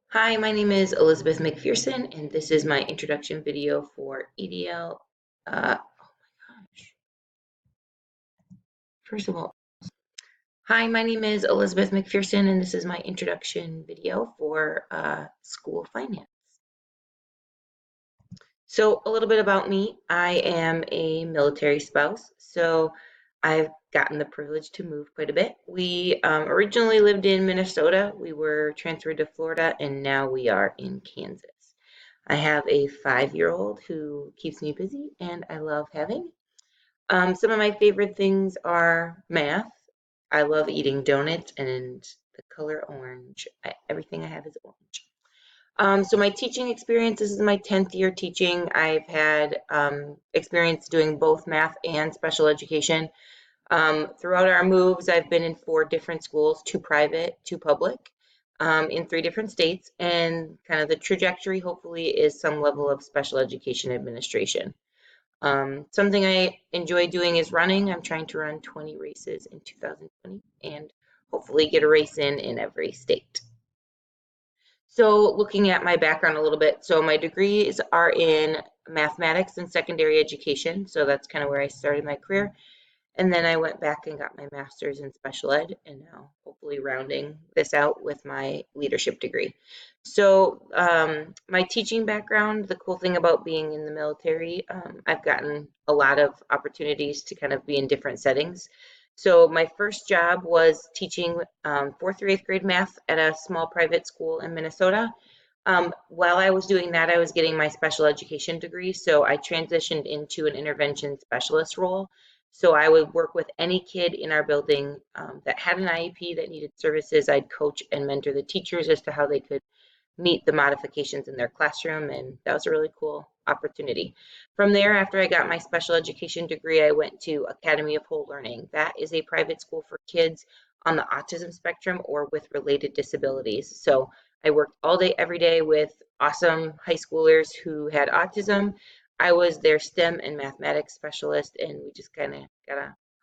Hi, my name is Elizabeth McPherson, and this is my introduction video for EDL. Gosh. First of all, hi, my name is Elizabeth McPherson, and this is my introduction video for school finance. So, a little bit about me. I am a military spouse, so I've gotten the privilege to move quite a bit. We originally lived in Minnesota. We were transferred to Florida, and now we are in Kansas. I have a 5-year-old who keeps me busy, and I love having. Some of my favorite things are math. I love eating donuts and the color orange. Everything I have is orange. So my teaching experience, this is my 10th year teaching. I've had experience doing both math and special education. Throughout our moves, I've been in 4 different schools, 2 private, 2 public, in 3 different states, and kind of the trajectory hopefully is some level of special education administration. Something I enjoy doing is running. I'm trying to run 20 races in 2020 and hopefully get a race in every state. So looking at my background a little bit, so my degrees are in mathematics and secondary education. So that's kind of where I started my career. And then I went back and got my master's in special ed, and now hopefully rounding this out with my leadership degree. So, my teaching background, the cool thing about being in the military, I've gotten a lot of opportunities to kind of be in different settings. So, my first job was teaching 4th through 8th grade math at a small private school in Minnesota. While I was doing that, I was getting my special education degree, so I transitioned into an intervention specialist role. So I would work with any kid in our building that had an IEP that needed services. I'd coach and mentor the teachers as to how they could meet the modifications in their classroom, and that was a really cool opportunity. From there, after I got my special education degree, I went to Academy of Whole Learning. That is a private school for kids on the autism spectrum or with related disabilities. So I worked all day, every day with awesome high schoolers who had autism. I was their STEM and mathematics specialist, and we just kind of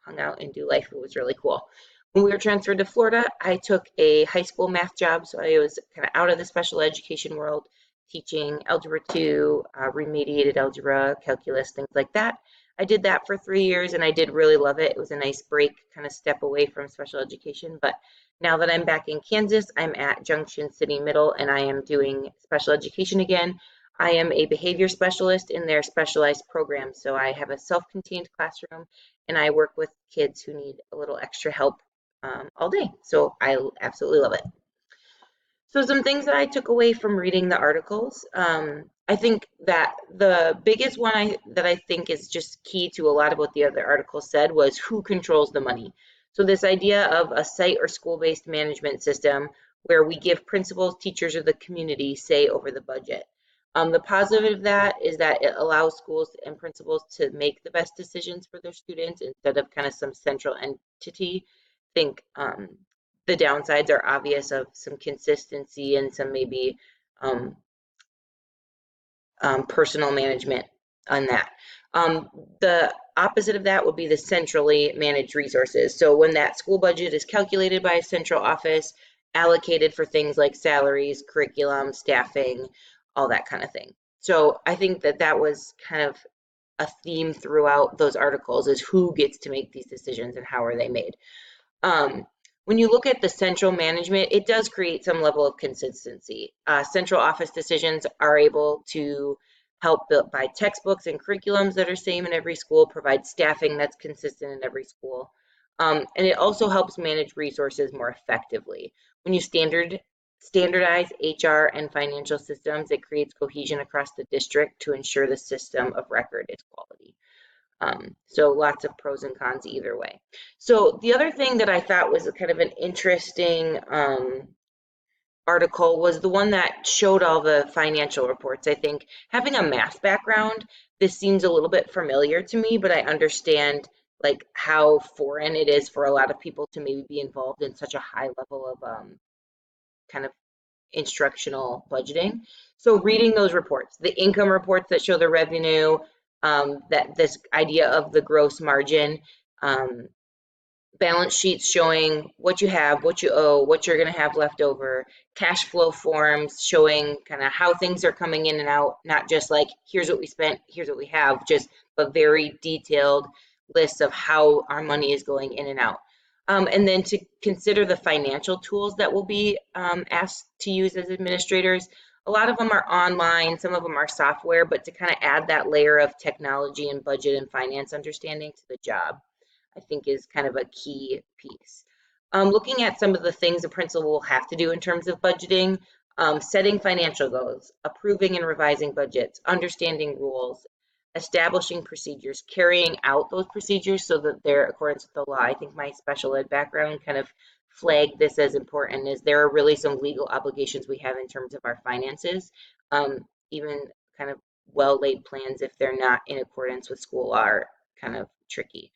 hung out and do life. It was really cool. When we were transferred to Florida, I took a high school math job, so I was kind of out of the special education world, teaching Algebra 2, remediated algebra, calculus, things like that. I did that for 3 years, and I did really love it. It was a nice break, kind of step away from special education. But now that I'm back in Kansas, I'm at Junction City Middle, and I am doing special education again. I am a behavior specialist in their specialized program, so I have a self-contained classroom, and I work with kids who need a little extra help all day. So I absolutely love it. So some things that I took away from reading the articles. I think that the biggest one that I think is just key to a lot of what the other articles said was who controls the money. So this idea of a site or school-based management system where we give principals, teachers, or the community say over the budget. The positive of that is that it allows schools and principals to make the best decisions for their students instead of kind of some central entity. Think the downsides are obvious of some consistency and some maybe um, personal management on that. The opposite of that would be the centrally managed resources. So when that school budget is calculated by a central office, allocated for things like salaries, curriculum, staffing, all that kind of thing. So I think that that was kind of a theme throughout those articles is who gets to make these decisions and how are they made. Um, when you look at the central management, it does create some level of consistency. Central office decisions are able to help buy textbooks and curriculums that are same in every school, provide staffing that's consistent in every school. And it also helps manage resources more effectively. When you standardize HR and financial systems, it creates cohesion across the district to ensure the system of record is quality. So lots of pros and cons either way. So the other thing that I thought was kind of an interesting article was the one that showed all the financial reports. I think having a math background, this seems a little bit familiar to me, but I understand like how foreign it is for a lot of people to maybe be involved in such a high level of kind of instructional budgeting. So reading those reports, the income reports that show the revenue, that this idea of the gross margin, um, balance sheets showing what you have, what you owe, what you're going to have left over, cash flow forms showing kind of how things are coming in and out, not just like here's what we spent, here's what we have, just but very detailed lists of how our money is going in and out. And then to consider the financial tools that we'll be asked to use as administrators. A lot of them are online, some of them are software, but to kind of add that layer of technology and budget and finance understanding to the job, I think is kind of a key piece. Looking at some of the things a principal will have to do in terms of budgeting, setting financial goals, approving and revising budgets, understanding rules, establishing procedures, carrying out those procedures so that they're accordance with the law. I think my special ed background kind of flagged this as important, as there are really some legal obligations we have in terms of our finances, even kind of well laid plans, if they're not in accordance with school law, are kind of tricky.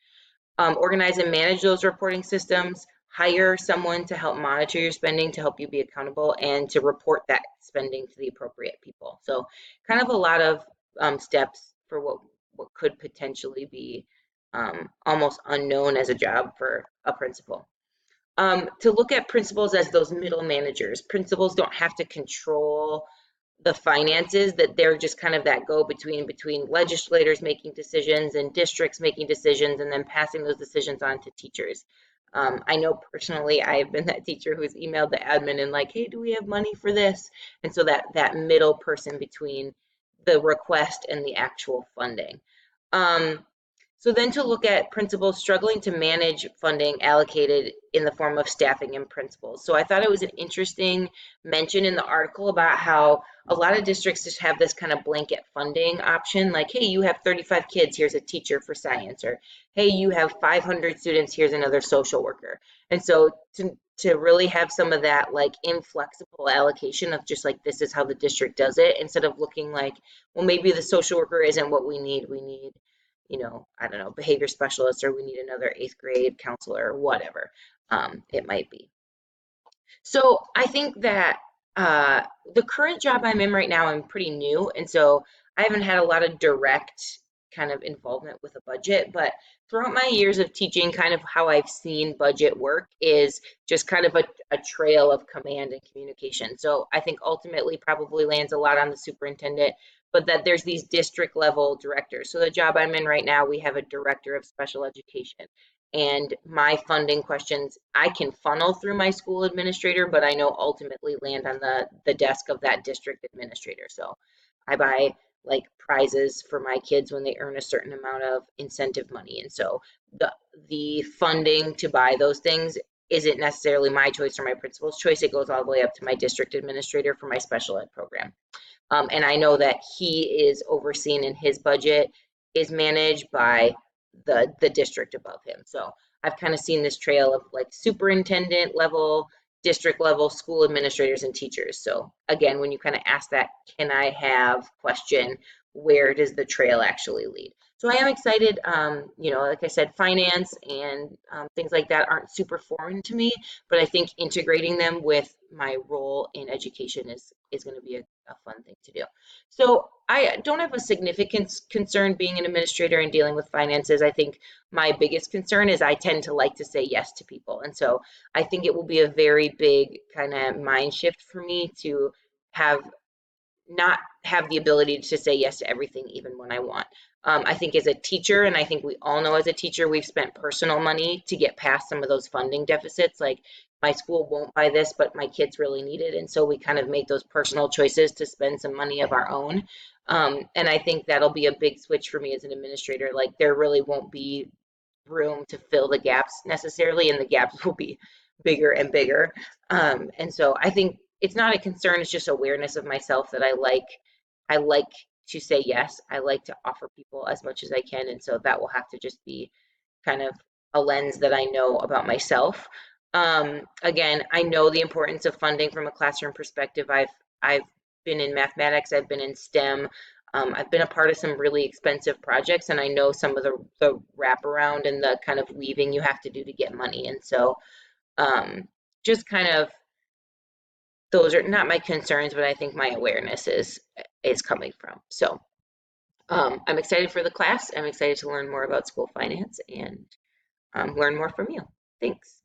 Organize and manage those reporting systems, hire someone to help monitor your spending, to help you be accountable, and to report that spending to the appropriate people. So kind of a lot of steps for what could potentially be almost unknown as a job for a principal. To look at principals as those middle managers. Principals don't have to control the finances, that they're just kind of that go between legislators making decisions and districts making decisions and then passing those decisions on to teachers. I know personally I've been that teacher who's emailed the admin and like, hey, do we have money for this? And so that middle person between the request and the actual funding. Um, so then to look at principals struggling to manage funding allocated in the form of staffing and principals. So I thought it was an interesting mention in the article about how a lot of districts just have this kind of blanket funding option, like, hey, you have 35 kids, here's a teacher for science, or hey, you have 500 students, here's another social worker. And so to really have some of that like inflexible allocation of just like this is how the district does it, instead of looking like, well, maybe the social worker isn't what we need, I don't know, behavior specialist, or we need another eighth grade counselor, or whatever it might be. So I think that uh, the current job I'm in right now, I'm pretty new, and so I haven't had a lot of direct kind of involvement with a budget. But throughout my years of teaching, kind of how I've seen budget work is just kind of a trail of command and communication. So I think ultimately probably lands a lot on the superintendent, but that there's these district level directors. So the job I'm in right now, we have a director of special education, and my funding questions I can funnel through my school administrator, but I know ultimately land on the desk of that district administrator. So I buy like prizes for my kids when they earn a certain amount of incentive money. And so the funding to buy those things isn't necessarily my choice or my principal's choice. It goes all the way up to my district administrator for my special ed program. And I know that he is overseen, and his budget is managed by the district above him. So I've kind of seen this trail of like superintendent level, district level, school administrators, and teachers. So again, when you kind of ask that, can I have question, where does the trail actually lead? So I am excited. Like I said, finance and things like that aren't super foreign to me, but I think integrating them with my role in education is going to be a fun thing to do. So I don't have a significant concern being an administrator and dealing with finances. I think my biggest concern is I tend to like to say yes to people. And so I think it will be a very big kind of mind shift for me to have not have the ability to say yes to everything, even when I want. I think as a teacher, and I think we all know as a teacher, we've spent personal money to get past some of those funding deficits. Like my school won't buy this, but my kids really need it. And so we kind of make those personal choices to spend some money of our own. And I think that'll be a big switch for me as an administrator. Like there really won't be room to fill the gaps necessarily, and the gaps will be bigger and bigger. And so I think it's not a concern, it's just awareness of myself that I like to say yes. I like to offer people as much as I can. And so that will have to just be kind of a lens that I know about myself. Again, I know the importance of funding from a classroom perspective. I've been in mathematics, I've been in STEM, I've been a part of some really expensive projects, and I know some of the wraparound and the kind of weaving you have to do to get money. And so just kind of those are not my concerns, but I think my awareness is coming from. So I'm excited for the class. I'm excited to learn more about school finance and learn more from you. Thanks.